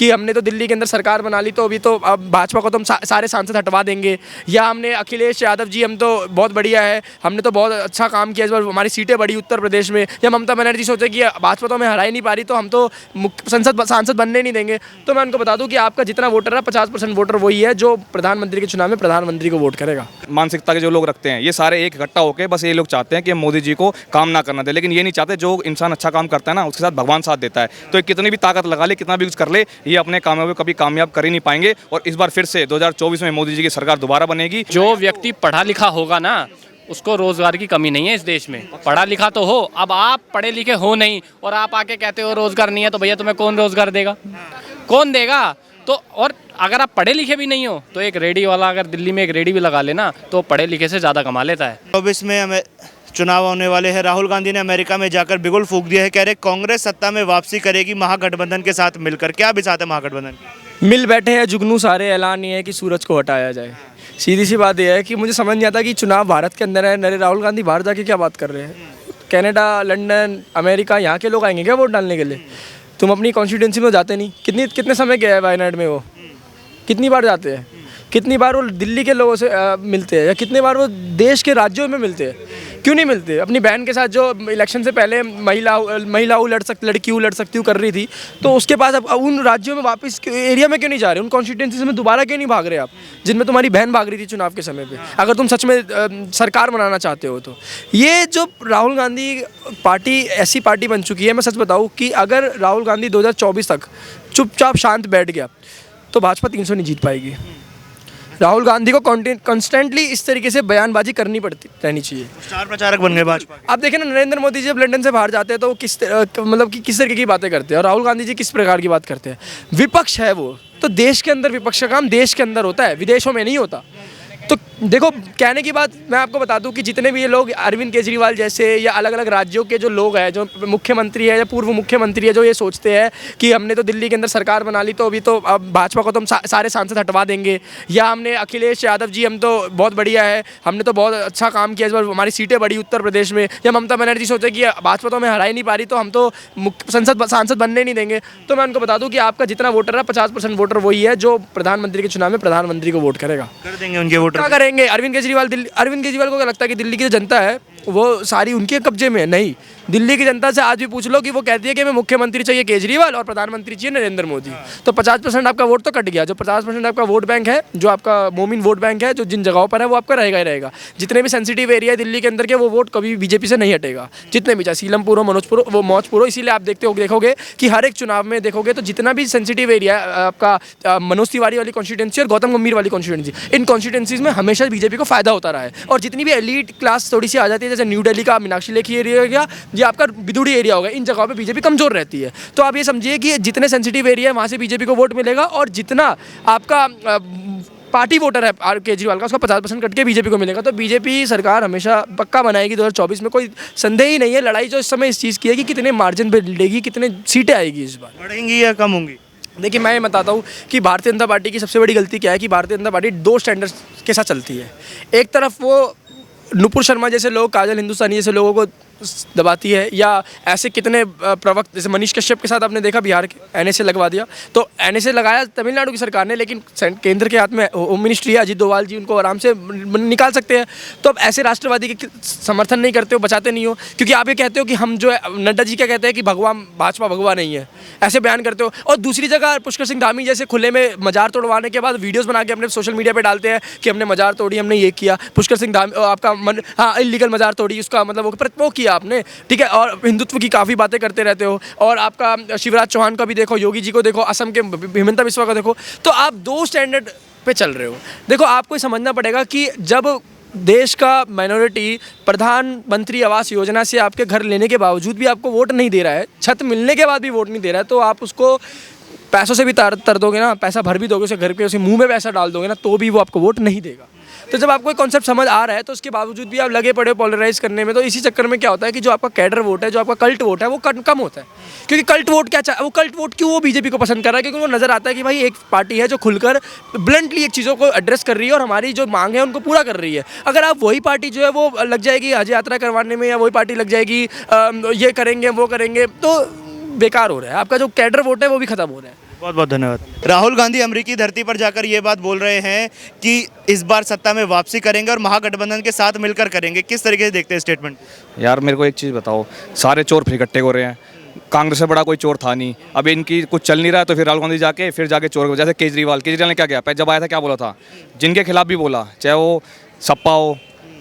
कि हमने तो दिल्ली के अंदर सरकार बना ली तो अभी तो अब भाजपा को तो हम सारे सांसद हटवा देंगे, या हमने अखिलेश यादव जी हम तो बहुत बढ़िया है, हमने तो बहुत अच्छा काम किया, इस बार हमारी सीटें बढ़ी उत्तर प्रदेश में, या ममता बनर्जी सोचे कि भाजपा तो हमें हरा ही नहीं पा रही तो हम तो सांसद बनने नहीं देंगे। तो मैं उनको बता दूं कि आपका जितना वोटर है 50% वोटर वही है जो प्रधानमंत्री के चुनाव में प्रधानमंत्री को वोट करेगा। मानसिकता के जो लोग रखते हैं ये सारे एक इकट्ठा होकर बस ये लोग चाहते हैं कि मोदी जी को काम ना करना दे, लेकिन ये नहीं चाहते जो इंसान अच्छा काम करता है ना उसके साथ भगवान साथ देता है। तो ये कितनी भी ताकत लगा ले, कितना भी कुछ कर ले, ये अपने कामों में कभी कामयाब कर ही नहीं पाएंगे। और इस बार फिर से 2024 में मोदी जी की सरकार दोबारा बनेगी। जो व्यक्ति पढ़ा लिखा होगा ना उसको रोजगार की कमी नहीं है इस देश में। पढ़ा लिखा तो हो, अब आप पढ़े लिखे हो नहीं और आप आके कहते हो रोजगार नहीं है, तो भैया तुम्हें कौन रोजगार देगा, कौन देगा? तो और अगर आप पढ़े लिखे भी नहीं हो तो एक रेडी वाला अगर दिल्ली में एक रेडी भी लगा लेना तो पढ़े लिखे से ज़्यादा कमा लेता है। 24 में हमें चुनाव होने वाले हैं। राहुल गांधी ने अमेरिका में जाकर बिगुल फूंक दिया है, कह रहे कांग्रेस सत्ता में वापसी करेगी महागठबंधन के साथ मिलकर। क्या बिसात है महागठबंधन? मिल बैठे हैं जुगनू सारे, ऐलान ये है कि सूरज को हटाया जाए। सीधी सी बात यह है कि मुझे समझ नहीं आता कि चुनाव भारत के अंदर है, नरे राहुल गांधी बाहर जाके क्या बात कर रहे हैं। कनाडा, लंदन, अमेरिका, यहाँ के लोग आएंगे क्या वोट डालने के लिए? तुम अपनी कॉन्स्टिट्यूंसी में जाते नहीं। कितने समय गया है वायनाड में, वो कितनी बार जाते हैं, कितनी बार वो दिल्ली के लोगों से मिलते हैं, या कितने बार वो देश के राज्यों में मिलते हैं? क्यों नहीं मिलते? अपनी बहन के साथ जो इलेक्शन से पहले महिलाओं लड़कियों लड़ सकती हूँ कर रही थी, तो उसके पास अब उन राज्यों में वापस एरिया में क्यों नहीं जा रहे? उन कॉन्स्टिट्यूंसी में दोबारा क्यों नहीं भाग रहे आप, जिनमें तुम्हारी बहन भाग रही थी चुनाव के समय पे? अगर तुम सच में सरकार बनाना चाहते हो तो ये जो राहुल गांधी पार्टी ऐसी पार्टी बन चुकी है, मैं सच बताऊँ कि अगर राहुल गांधी 2024 तक चुपचाप शांत बैठ गया तो भाजपा 300 नहीं जीत पाएगी। राहुल गांधी को कॉन्स्टेंटली इस तरीके से बयानबाजी करनी पड़ती रहनी चाहिए। स्टार प्रचारक बन गए भाजपा। आप देखें ना, नरेंद्र मोदी जी जब लंदन से बाहर जाते हैं तो वो किस तरीके की बातें करते हैं, और राहुल गांधी जी किस प्रकार की बात करते हैं। विपक्ष है वो, तो देश के अंदर विपक्ष का काम देश के अंदर होता है, विदेशों में नहीं होता। तो देखो, कहने की बात मैं आपको बता दूं कि जितने भी ये लोग अरविंद केजरीवाल जैसे या अलग अलग राज्यों के जो लोग हैं, जो मुख्यमंत्री है या पूर्व मुख्यमंत्री है, जो ये सोचते हैं कि हमने तो दिल्ली के अंदर सरकार बना ली तो अभी तो अब भाजपा को तो हम सारे सांसद हटवा देंगे, या हमने अखिलेश यादव जी हम तो बहुत बढ़िया है, हमने तो बहुत अच्छा काम किया, इस बार हमारी सीटें बढ़ी उत्तर प्रदेश में, या ममता बनर्जी सोचे कि भाजपा तो हमें हरा ही नहीं पा रही तो हम तो सांसद बनने नहीं देंगे। तो मैं उनको बता दूँ कि आपका जितना वोटर है 50% वोटर वही है जो प्रधानमंत्री के चुनाव में प्रधानमंत्री को वोट करेगा। कर देंगे उनके वोटर। क्या करेंगे? अरविंद केजरीवाल को क्या लगता है कि दिल्ली की जो जनता है वो सारी उनके कब्जे में है? नहीं, दिल्ली की जनता से आज भी पूछ लो कि वो कहती है कि हमें मुख्यमंत्री चाहिए केजरीवाल और प्रधानमंत्री चाहिए नरेंद्र मोदी। तो 50% आपका वोट तो कट गया। जो 50% आपका वोट बैंक है, जो आपका मोमिन वोट बैंक है, जो जिन जगहों पर है वो आपका रहेगा ही रहेगा। जितने भी सेंसिटिव एरिया है दिल्ली के अंदर के, वो वोट कभी बीजेपी से नहीं हटेगा, जितने भी, चाहे सीलमपुर हो, मौजपुर हो। इसीलिए आप देखोगे कि हर एक चुनाव में देखोगे तो जितना भी सेंसिटिव एरिया है आपका मनोज तिवारी वाली कॉन्स्टिट्यूंसी और गौतम गंभीर वाली कॉन्स्टिट्यूंसी, इन कॉन्स्टिट्यूंसीज में हमेशा बीजेपी को फायदा होता रहा है। और जितनी भी एलीट क्लास थोड़ी सी आ जाती है, जैसे न्यू दिल्ली का मीनाक्षी लेखी एरिया हो गया या आपका बिदुड़ी एरिया होगा, इन जगहों पे बीजेपी कमजोर रहती है। तो आप ये समझिए कि जितने सेंसिटिव एरिया है वहाँ से बीजेपी को वोट मिलेगा, और जितना आपका पार्टी वोटर है केजरीवाल का, उसका 50% कट के बीजेपी को मिलेगा। तो बीजेपी सरकार हमेशा पक्का बनाएगी 2024 में, कोई संदेह ही नहीं है। लड़ाई जो इस समय इस चीज़ की है कि कितने मार्जिन पे लड़ेगी, कितने सीटें आएगी इस बार, बढ़ेंगी या कम होंगी। देखिए, मैं ये बताता हूँ कि भारतीय जनता पार्टी की सबसे बड़ी गलती क्या है कि भारतीय जनता पार्टी दो स्टैंडर्ड्स के साथ चलती है। एक तरफ वो नुपुर शर्मा जैसे लोग, काजल हिंदुस्तानी जैसे लोगों को दबाती है, या ऐसे कितने प्रवक्ता जैसे मनीष कश्यप के साथ आपने देखा बिहार के एनएसए लगवा दिया। तो एनएसए लगाया तमिलनाडु की सरकार ने, लेकिन केंद्र के हाथ में होम मिनिस्ट्री है, अजीत डोभाल जी उनको आराम से निकाल सकते हैं। तो अब ऐसे राष्ट्रवादी के समर्थन नहीं करते हो, बचाते नहीं हो, क्योंकि आप ये कहते हो कि हम जो है, नड्डा जी क्या कहते हैं कि भगवान भाजपा भगवा नहीं है, ऐसे बयान करते हो। और दूसरी जगह पुष्कर सिंह धामी जैसे खुले में मजार तोड़वाने के बाद वीडियोज़ बना के अपने सोशल मीडिया पर डालते हैं कि हमने मजार तोड़ी, हमने ये किया। पुष्कर सिंह धामी आपका इलीगल मजार तोड़ी, उसका मतलब वो किया आपने, ठीक है। और हिंदुत्व की काफ़ी बातें करते रहते हो। और आपका शिवराज चौहान का भी देखो, योगी जी को देखो, असम के हिमंता बिस्वा का देखो। तो आप दो स्टैंडर्ड पे चल रहे हो। देखो, आपको समझना पड़ेगा कि जब देश का माइनॉरिटी प्रधानमंत्री आवास योजना से आपके घर लेने के बावजूद भी आपको वोट नहीं दे रहा है, छत मिलने के बाद भी वोट नहीं दे रहा है, तो आप उसको पैसों से भी तर दोगे ना, पैसा भर भी दोगे उसे, घर पे उसे मुँह में पैसा डाल दोगे ना, तो भी वो आपको वोट नहीं देगा। तो जब आपको कॉन्सेप्ट समझ आ रहा है तो उसके बावजूद भी आप लगे पड़े हो पोलराइज करने में, तो इसी चक्कर में क्या होता है कि जो आपका कैडर वोट है, जो आपका कल्ट वोट है, वो कम होता है। क्योंकि कल्ट वोट वो कल्ट वोट क्यों वो बीजेपी को पसंद कर रहा है? क्योंकि वो नजर आता है कि भाई एक पार्टी है जो खुलकर ब्लंटली एक चीज़ों को एड्रेस कर रही है और हमारी जो मांग है उनको पूरा कर रही है। अगर आप वही पार्टी जो है वो लग जाएगी हज यात्रा करवाने में, या वही पार्टी लग जाएगी ये करेंगे वो करेंगे, तो बेकार हो रहा है। आपका जो कैडर वोट है वो भी खत्म हो रहा है। बहुत बहुत धन्यवाद। राहुल गांधी अमेरिकी धरती पर जाकर ये बात बोल रहे हैं कि इस बार सत्ता में वापसी करेंगे और महागठबंधन के साथ मिलकर करेंगे। किस तरीके से देखते हैं स्टेटमेंट? यार मेरे को एक चीज़ बताओ, सारे चोर फिर इकट्ठे हो रहे हैं। कांग्रेस से बड़ा कोई चोर था नहीं, अब इनकी कुछ चल नहीं रहा है तो फिर राहुल गांधी फिर जाके चोर, जैसे केजरीवाल ने क्या किया, जब आया था क्या बोला था, जिनके खिलाफ भी बोला, चाहे वो सपा हो,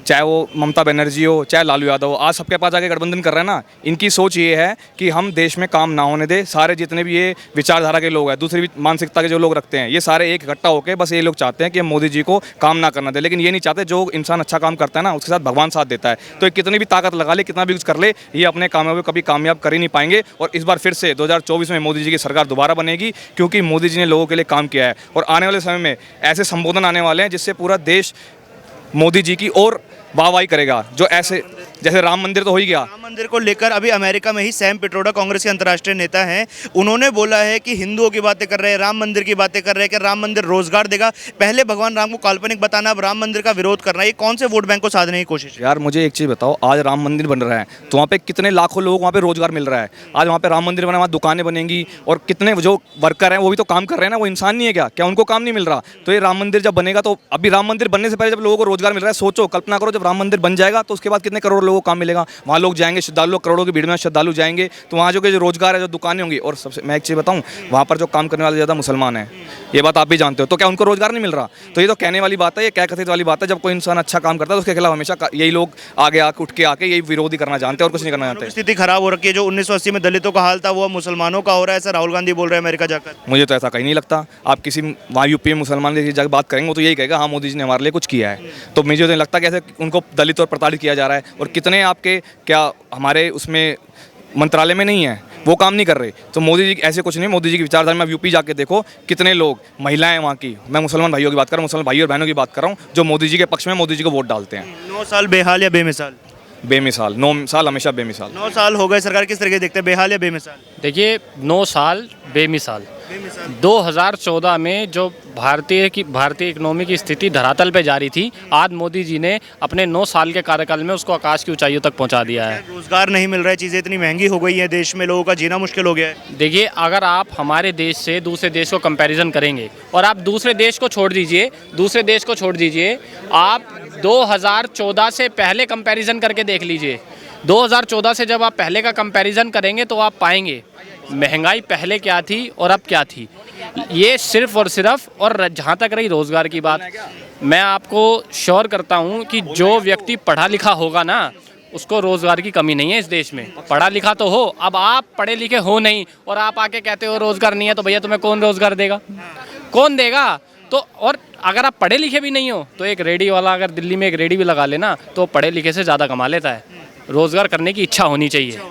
चाहे वो ममता बनर्जी हो, चाहे लालू यादव हो, आज सबके पास जाके गठबंधन कर रहे हैं ना। इनकी सोच ये है कि हम देश में काम ना होने दे, सारे जितने भी ये विचारधारा के लोग हैं, दूसरी भी मानसिकता के जो लोग रखते हैं, ये सारे एक इकट्ठा होकर बस ये लोग चाहते हैं कि हम मोदी जी को काम ना करना दे। लेकिन ये नहीं चाहते, जो इंसान अच्छा काम करता है ना उसके साथ भगवान साथ देता है। तो ये कितनी भी ताकत लगा ले, कितना भी यूज़ कर ले, ये अपने कामों में कभी कामयाब कर ही नहीं पाएंगे। और इस बार फिर से 2024 में मोदी जी की सरकार दोबारा बनेगी, क्योंकि मोदी जी ने लोगों के लिए काम किया है। और आने वाले समय में ऐसे संबोधन आने वाले हैं जिससे पूरा देश मोदी जी की और वाहवाही करेगा। जो ऐसे जैसे राम मंदिर तो हो ही गया, राम मंदिर को लेकर अभी अमेरिका में ही सैम पिट्रोडा, कांग्रेस के अंतर्राष्ट्रीय नेता हैं, उन्होंने बोला है कि हिंदुओं की बातें कर रहे हैं, राम मंदिर की बातें कर रहे हैं कि राम मंदिर रोजगार देगा। पहले भगवान राम को काल्पनिक बताना, अब राम मंदिर का विरोध करना, ये कौन से वोट बैंक को साधने की कोशिश है? यार मुझे एक चीज़ बताओ, आज राम मंदिर बन रहा है तो वहाँ पे कितने लाखों लोग वहाँ पे रोजगार मिल रहा है। आज वहाँ पे राम मंदिर बना, वहाँ दुकानें बनेंगी और कितने जो वर्कर हैं वो भी तो काम कर रहे हैं ना, वो इंसान नहीं है क्या उनको काम नहीं मिल रहा? तो ये राम मंदिर जब बनेगा, तो अभी राम मंदिर बनने से पहले जब लोगों को रोजगार मिल रहा है, सोचो, कल्पना करो, जब राम मंदिर बन जाएगा तो उसके बाद कितने करोड़ लोगों को काम मिलेगा। वहाँ लोग जाएंगे, श्रद्धालु लोग, करोड़ों की भीड़ में श्रद्धालु जाएंगे, तो वहाँ जो रोजगार है, जो दुकानें होंगी। और सबसे मैं एक चीज़ बताऊँ, वहाँ पर जो काम करने वाले ज़्यादा मुसलमान हैं, ये बात आप भी जानते हो, तो क्या उनको रोजगार नहीं मिल रहा? तो ये तो कहने वाली बात है, ये क्या कथित वाली बात है। जब कोई इंसान अच्छा काम करता है तो उसके खिलाफ हमेशा यही लोग आगे आके उठ के आके यही विरोधी करना जानते हैं और कुछ नहीं करना जानते। स्थिति खराब हो रखी है, जो 1980 में दलितों का हाल था वो मुसलमानों का हो रहा है, ऐसा राहुल गांधी बोल रहे हैं अमेरिका जाकर। मुझे तो ऐसा कहीं नहीं लगता। आप किसी वहाँ यूपी में मुसलमान की जाकर बात करेंगे, वो तो यही कहेगा हाँ मोदी जी ने हमारे लिए कुछ किया है। तो मुझे तो नहीं लगता कि ऐसे उनको दलित और प्रताड़ित किया जा रहा है। और कितने आपके क्या हमारे उसमें मंत्रालय में नहीं है, वो काम नहीं कर रहे। तो मोदी जी ऐसे कुछ नहीं, मोदी जी की विचारधारा में आप यूपी जाके देखो, कितने लोग, महिलाएं वहाँ की, मैं मुसलमान भाइयों की बात कर रहा हूँ, मुसलमान भाइयों और बहनों की बात कर रहा हूँ, जो मोदी जी के पक्ष में मोदी जी को वोट डालते हैं। 9 साल बेहाल या बेमिसाल? बेमिसाल, 9 साल हमेशा बेमिसाल। 9 साल हो गए, सरकार किस तरीके से देखते हैं, बेहाल या बेमिसाल? देखिए 9 साल बेमिसाल। 2014 में जो भारतीय इकोनॉमी की स्थिति धरातल पे जा रही थी, आज मोदी जी ने अपने 9 साल के कार्यकाल में उसको आकाश की ऊंचाइयों तक पहुंचा दिया है। रोजगार नहीं मिल रहा है, चीज़ें इतनी महंगी हो गई है, देश में लोगों का जीना मुश्किल हो गया है। देखिए अगर आप हमारे देश से दूसरे देश को कंपैरिजन करेंगे, और आप दूसरे देश को छोड़ दीजिए, आप 2014 से पहले कंपैरिजन करके देख लीजिए। 2014 से जब आप पहले का कंपैरिजन करेंगे तो आप पाएंगे महंगाई पहले क्या थी और अब क्या थी। ये सिर्फ और सिर्फ, और जहाँ तक रही रोज़गार की बात, मैं आपको श्योर करता हूँ कि जो व्यक्ति पढ़ा लिखा होगा ना, उसको रोज़गार की कमी नहीं है इस देश में। पढ़ा लिखा तो हो, अब आप पढ़े लिखे हो नहीं और आप आके कहते हो रोज़गार नहीं है, तो भैया तुम्हें कौन रोज़गार देगा? कौन देगा? तो और अगर आप पढ़े लिखे भी नहीं हो तो एक रेडी वाला अगर दिल्ली में एक रेडी भी लगा लेना तो पढ़े लिखे से ज़्यादा कमा लेता है। रोज़गार करने की इच्छा होनी चाहिए।